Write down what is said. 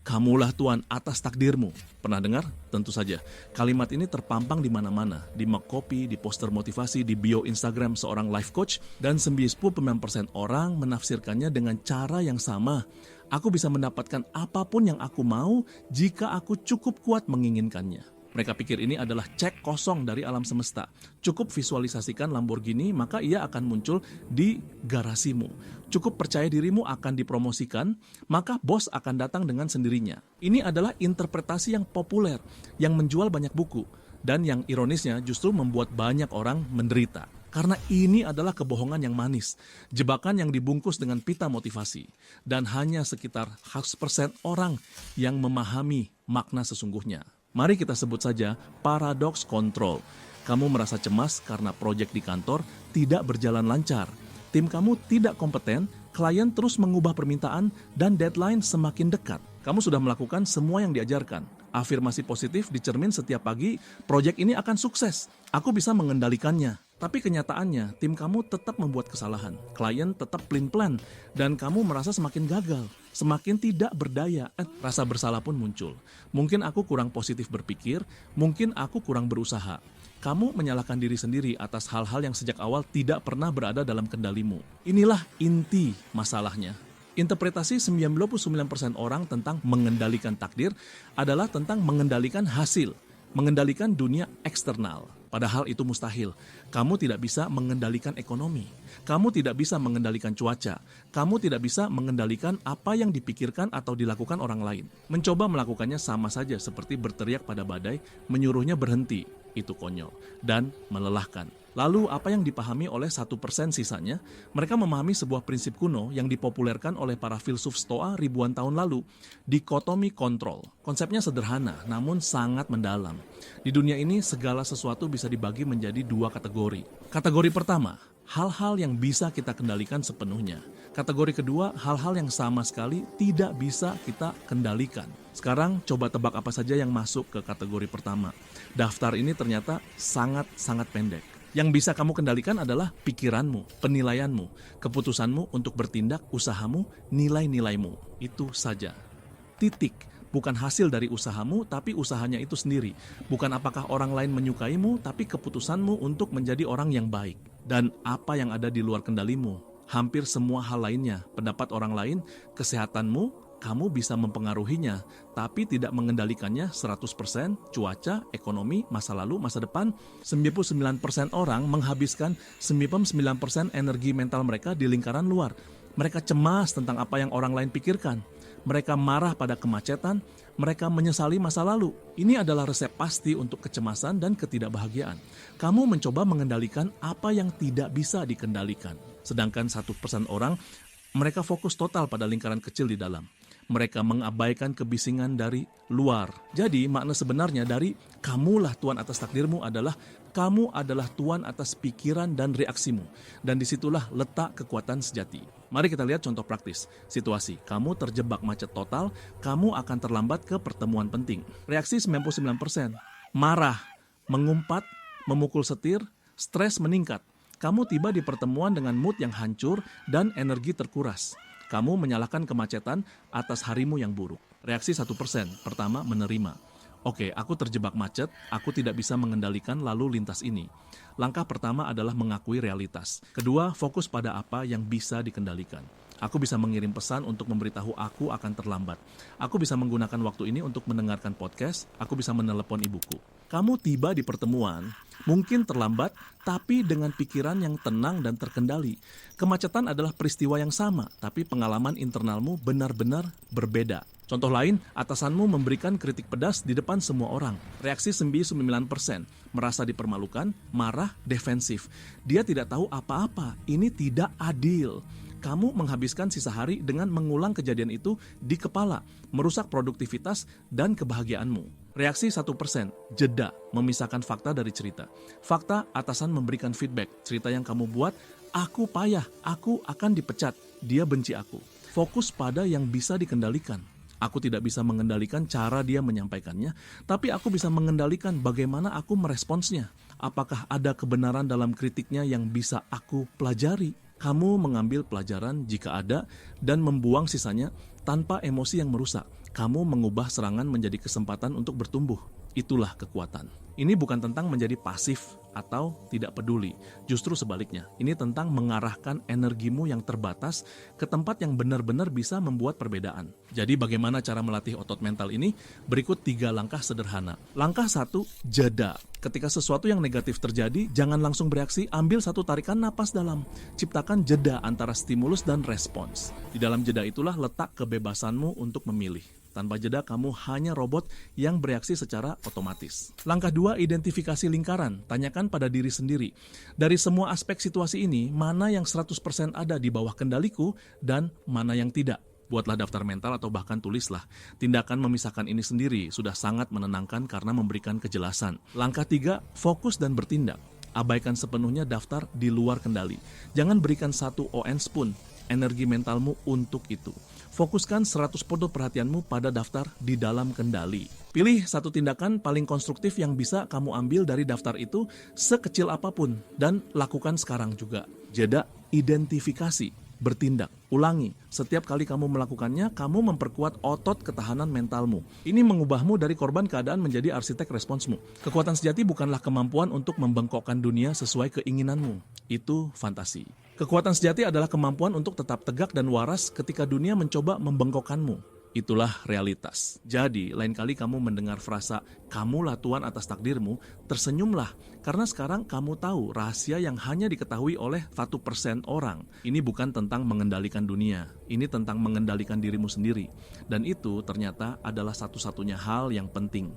Kamulah Tuhan atas takdirmu. Pernah dengar? Tentu saja. Kalimat ini terpampang di mana-mana, di mug copy, di poster motivasi, di bio Instagram seorang life coach, dan 99% orang menafsirkannya dengan cara yang sama. Aku bisa mendapatkan apapun yang aku mau jika aku cukup kuat menginginkannya. Mereka pikir ini adalah cek kosong dari alam semesta. Cukup visualisasikan Lamborghini, maka ia akan muncul di garasimu. Cukup percaya dirimu akan dipromosikan, maka bos akan datang dengan sendirinya. Ini adalah interpretasi yang populer, yang menjual banyak buku. Dan yang ironisnya justru membuat banyak orang menderita. Karena ini adalah kebohongan yang manis, jebakan yang dibungkus dengan pita motivasi. Dan hanya sekitar 100% orang yang memahami makna sesungguhnya. Mari kita sebut saja paradoks kontrol. Kamu merasa cemas karena proyek di kantor tidak berjalan lancar. Tim kamu tidak kompeten, klien terus mengubah permintaan, dan deadline semakin dekat. Kamu sudah melakukan semua yang diajarkan. Afirmasi positif dicermin setiap pagi, proyek ini akan sukses. Aku bisa mengendalikannya. Tapi kenyataannya, tim kamu tetap membuat kesalahan. Klien tetap plan, dan kamu merasa semakin gagal, semakin tidak berdaya. Rasa bersalah pun muncul. Mungkin aku kurang positif berpikir, mungkin aku kurang berusaha. Kamu menyalahkan diri sendiri atas hal-hal yang sejak awal tidak pernah berada dalam kendalimu. Inilah inti masalahnya. Interpretasi 99% orang tentang mengendalikan takdir adalah tentang mengendalikan hasil, mengendalikan dunia eksternal. Padahal itu mustahil. Kamu tidak bisa mengendalikan ekonomi. Kamu tidak bisa mengendalikan cuaca. Kamu tidak bisa mengendalikan apa yang dipikirkan atau dilakukan orang lain. Mencoba melakukannya sama saja seperti berteriak pada badai, menyuruhnya berhenti. Itu konyol dan melelahkan. Lalu apa yang dipahami oleh 1% sisanya? Mereka memahami sebuah prinsip kuno yang dipopulerkan oleh para filsuf Stoa ribuan tahun lalu, dikotomi kontrol. Konsepnya sederhana namun sangat mendalam. Di dunia ini segala sesuatu bisa dibagi menjadi dua kategori. Kategori pertama, hal-hal yang bisa kita kendalikan sepenuhnya. Kategori kedua, hal-hal yang sama sekali tidak bisa kita kendalikan. Sekarang coba tebak apa saja yang masuk ke kategori pertama. Daftar ini ternyata sangat-sangat pendek. Yang bisa kamu kendalikan adalah pikiranmu, penilaianmu, keputusanmu untuk bertindak, usahamu, nilai-nilaimu. Itu saja. Titik. Bukan hasil dari usahamu, tapi usahanya itu sendiri. Bukan apakah orang lain menyukaimu, tapi keputusanmu untuk menjadi orang yang baik. Dan apa yang ada di luar kendalimu. Hampir semua hal lainnya, pendapat orang lain, kesehatanmu, kamu bisa mempengaruhinya, tapi tidak mengendalikannya 100%, cuaca, ekonomi, masa lalu, masa depan. 99% orang menghabiskan 99% energi mental mereka di lingkaran luar. Mereka cemas tentang apa yang orang lain pikirkan. Mereka marah pada kemacetan, mereka menyesali masa lalu. Ini adalah resep pasti untuk kecemasan dan ketidakbahagiaan. Kamu mencoba mengendalikan apa yang tidak bisa dikendalikan. Sedangkan 1% orang, mereka fokus total pada lingkaran kecil di dalam. Mereka mengabaikan kebisingan dari luar. Jadi makna sebenarnya dari kamulah Tuhan atas takdirmu adalah kamu adalah Tuhan atas pikiran dan reaksimu. Dan disitulah letak kekuatan sejati. Mari kita lihat contoh praktis. Situasi, kamu terjebak macet total, kamu akan terlambat ke pertemuan penting. Reaksi 99%. Marah, mengumpat, memukul setir, stres meningkat. Kamu tiba di pertemuan dengan mood yang hancur dan energi terkuras. Kamu menyalahkan kemacetan atas harimu yang buruk. Reaksi 1%. Pertama, menerima. Oke, aku terjebak macet, aku tidak bisa mengendalikan lalu lintas ini. Langkah pertama adalah mengakui realitas. Kedua, fokus pada apa yang bisa dikendalikan. Aku bisa mengirim pesan untuk memberitahu aku akan terlambat. Aku bisa menggunakan waktu ini untuk mendengarkan podcast, aku bisa menelepon ibuku. Kamu tiba di pertemuan, mungkin terlambat, tapi dengan pikiran yang tenang dan terkendali. Kemacetan adalah peristiwa yang sama, tapi pengalaman internalmu benar-benar berbeda. Contoh lain, atasanmu memberikan kritik pedas di depan semua orang. Reaksi 99%, merasa dipermalukan, marah, defensif. Dia tidak tahu apa-apa, ini tidak adil. Kamu menghabiskan sisa hari dengan mengulang kejadian itu di kepala, merusak produktivitas dan kebahagiaanmu. Reaksi 1%, jeda, memisahkan fakta dari cerita. Fakta, atasan memberikan feedback. Cerita yang kamu buat, aku payah, aku akan dipecat, dia benci aku. Fokus pada yang bisa dikendalikan. Aku tidak bisa mengendalikan cara dia menyampaikannya, tapi aku bisa mengendalikan bagaimana aku meresponsnya. Apakah ada kebenaran dalam kritiknya yang bisa aku pelajari? Kamu mengambil pelajaran jika ada dan membuang sisanya tanpa emosi yang merusak. kamu mengubah serangan menjadi kesempatan untuk bertumbuh. Itulah kekuatan. Ini bukan tentang menjadi pasif atau tidak peduli. Justru sebaliknya, ini tentang mengarahkan energimu yang terbatas ke tempat yang benar-benar bisa membuat perbedaan. Jadi bagaimana cara melatih otot mental ini? Berikut 3 langkah sederhana. Langkah 1, jeda. Ketika sesuatu yang negatif terjadi, jangan langsung bereaksi, ambil satu tarikan napas dalam. Ciptakan jeda antara stimulus dan respons. Di dalam jeda itulah letak kebebasanmu untuk memilih. Tanpa jeda, kamu hanya robot yang bereaksi secara otomatis. Langkah 2, identifikasi lingkaran. Tanyakan pada diri sendiri. Dari semua aspek situasi ini, mana yang 100% ada di bawah kendaliku dan mana yang tidak? Buatlah daftar mental atau bahkan tulislah. Tindakan memisahkan ini sendiri sudah sangat menenangkan karena memberikan kejelasan. Langkah 3, fokus dan bertindak. Abaikan sepenuhnya daftar di luar kendali. Jangan berikan satu ON pun energi mentalmu untuk itu. Fokuskan 100% perhatianmu pada daftar di dalam kendali. Pilih satu tindakan paling konstruktif yang bisa kamu ambil dari daftar itu sekecil apapun dan lakukan sekarang juga. Jeda, identifikasi, bertindak. Ulangi, setiap kali kamu melakukannya, kamu memperkuat otot ketahanan mentalmu. Ini mengubahmu dari korban keadaan menjadi arsitek responsmu. Kekuatan sejati bukanlah kemampuan untuk membengkokkan dunia sesuai keinginanmu. Itu fantasi. Kekuatan sejati adalah kemampuan untuk tetap tegak dan waras ketika dunia mencoba membengkokkanmu. Itulah realitas. Jadi, lain kali kamu mendengar frasa, "Kamulah Tuan atas takdirmu," tersenyumlah. Karena sekarang kamu tahu rahasia yang hanya diketahui oleh 1% orang. Ini bukan tentang mengendalikan dunia. Ini tentang mengendalikan dirimu sendiri. Dan itu ternyata adalah satu-satunya hal yang penting.